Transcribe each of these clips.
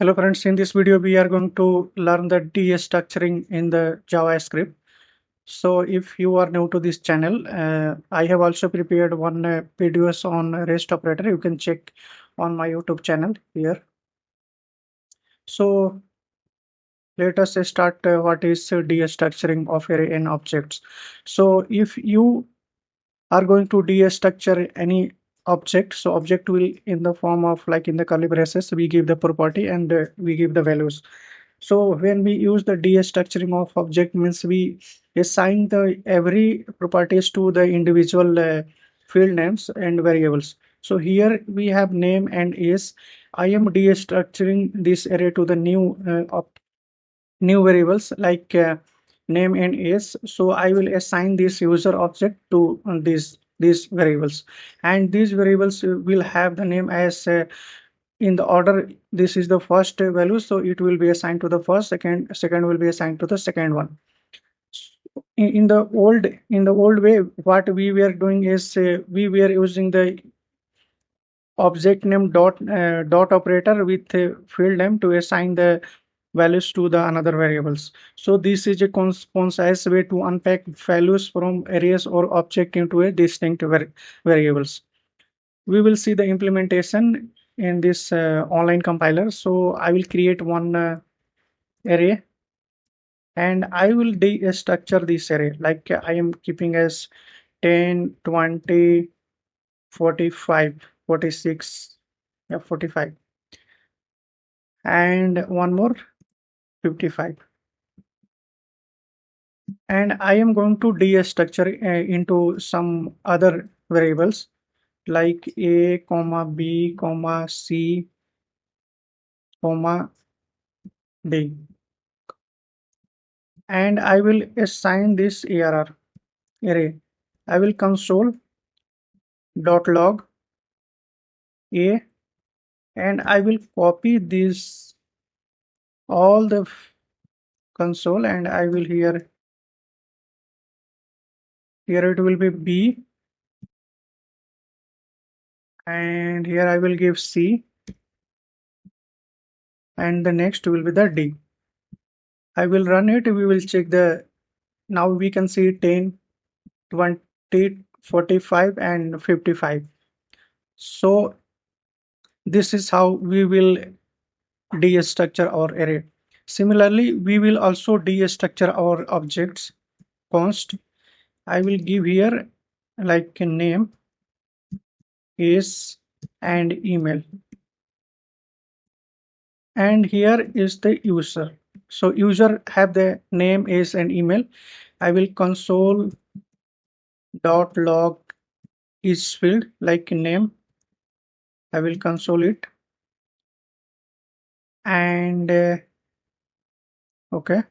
Hello friends, in this video we are going to learn the destructuring in the JavaScript. So if you are new to this channel, I have also prepared one videos on REST operator. You can check on my YouTube channel here. So let us start what is destructuring of array and objects. So if you are going to destructure any object, so object will in the form of like in the curly braces we give the property and we give the values. So when we use the destructuring of object means we assign the every properties to the individual field names and variables. So here we have name and age. I am destructuring this array to the new variables like name and age. So I will assign this user object to these variables, and these variables will have the name as in the order. This is the first value, so it will be assigned to the first. Second will be assigned to the second one. In the old way, what we were doing is we were using the object name dot operator with field name to assign the values to the another variables. So this is a concise way to unpack values from arrays or object into a distinct variables. We will see the implementation in this online compiler. So I will create one array and I will destructure this array like I am keeping as 10, 20, 45, 46, yeah, 45, and one more 55. And I am going to destructure into some other variables like a comma b comma c comma d, and I will assign this ARR array. I will console dot log a, and I will copy this all the console, and I will here it will be b, and here I will give c, and the next will be the d. I will run it. We will check the, now we can see 10, 20, 45 and 55. So this is how we will destructure our array. Similarly, we will also destructure our objects. Const, I will give here like a name, is, and email, and here is the user. So user have the name, is, and email. I will console dot log is field like name. I will console it, and okay,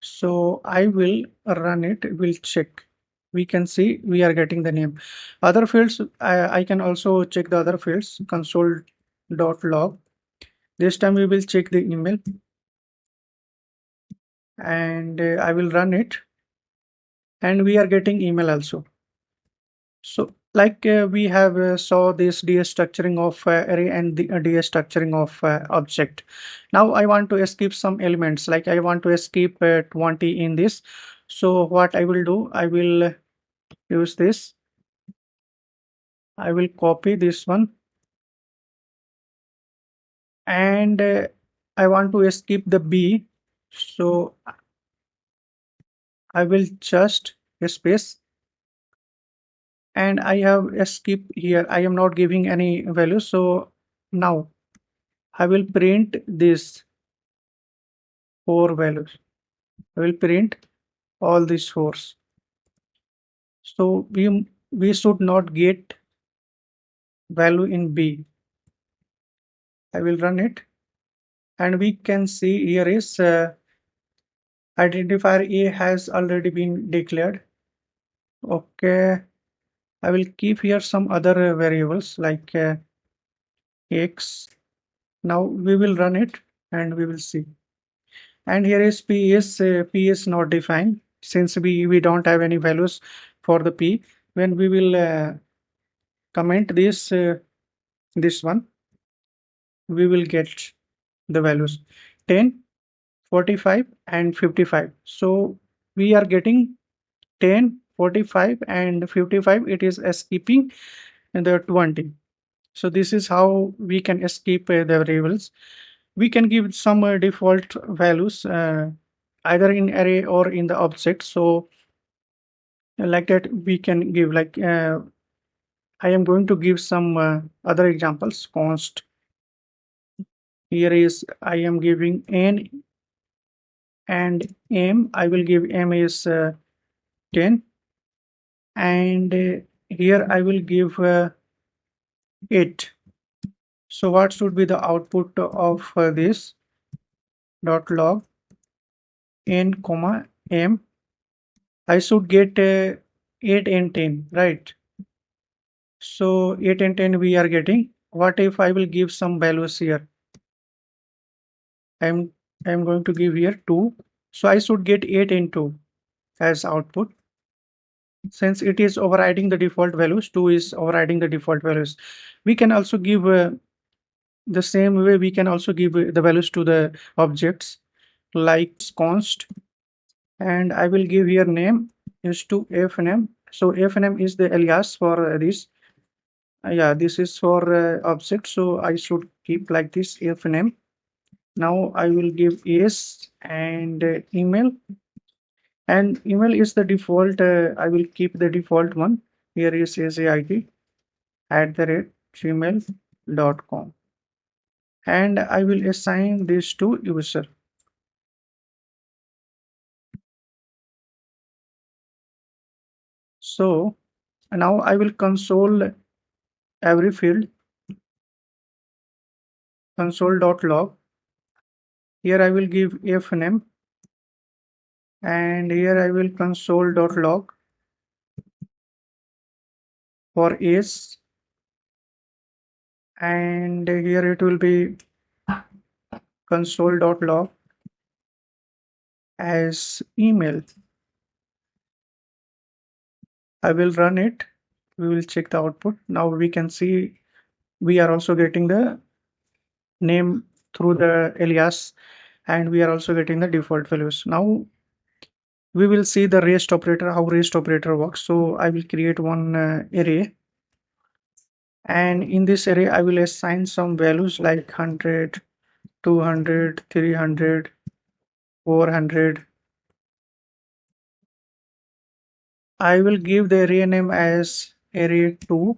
so I will run it. We'll check. We can see we are getting the name. Other fields, I can also check the other fields. Console dot log. This time we will check the email, and I will run it, and we are getting email also. So like we have saw this destructuring of array and the destructuring of object. Now I want to escape some elements, like I want to escape 20 in this. So what I will do, I will use this. I will copy this one, and I want to escape the b. So I will just space, and I have escape here. I am not giving any value. So now I will print this four values. I will print all these fours. So we should not get value in b. I will run it, and we can see here is identifier a has already been declared. Okay, I will keep here some other variables like x. Now we will run it, and we will see. And here is p is not defined since we don't have any values for the p. When we will comment this one, we will get the values 10, 45 and 55. So we are getting 10, 45 and 55. It is escaping the 20. So this is how we can escape the variables. We can give some default values either in array or in the object. So like that we can give like I am going to give some other examples. Const here is I am giving n and m. I will give m is 10 and here I will give 8. So what should be the output of this dot log n comma m? I should get 8 and 10, right? So 8 and 10 we are getting. What if I will give some values here? I'm I'm going to give here 2. So I should get 8 and 2 as output. Since it is overriding the default values, 2 is overriding the default values. We can also give the same way we can also give the values to the objects like const, and I will give here name is to fname. So fname is the alias for this. Yeah, this is for object. So I should keep like this fname. Now I will give yes and email, and email is the default. I will keep the default one. Here is @gmail.com, and I will assign this to user. So now I will console every field, console.log. Here I will give fname, and here I will console.log for is, and here it will be console.log as email. I will run it. We will check the output. Now we can see we are also getting the name through the alias, and we are also getting the default values. Now we will see the rest operator, how rest operator works. So I will create one array, and in this array I will assign some values like 100, 200, 300, 400. I will give the array name as array2,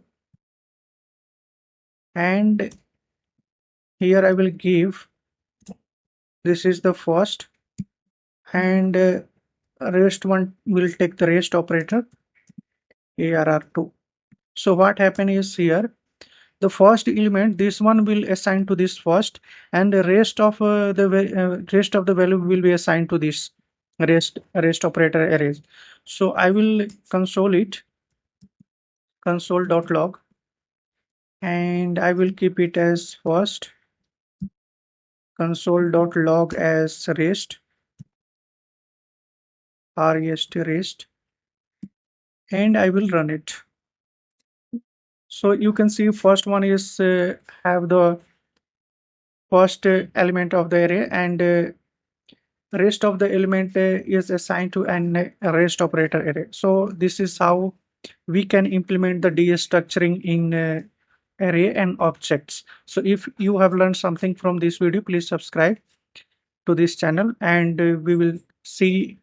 and here I will give this is the first, and rest one will take the rest operator arr2. So what happen is here the first element, this one will assign to this first, and the rest of rest of the value will be assigned to this rest operator arrays. So I will console it, console.log, and I will keep it as first, console.log as rest, and I will run it. So you can see first one is have the first element of the array, and rest of the element is assigned to an rest operator array. So this is how we can implement the destructuring in array and objects. So if you have learned something from this video, please subscribe to this channel, and we will see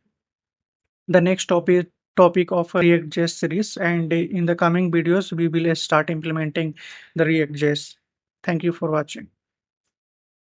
the next topic of React.js series, and in the coming videos we will start implementing the React.js. Thank you for watching.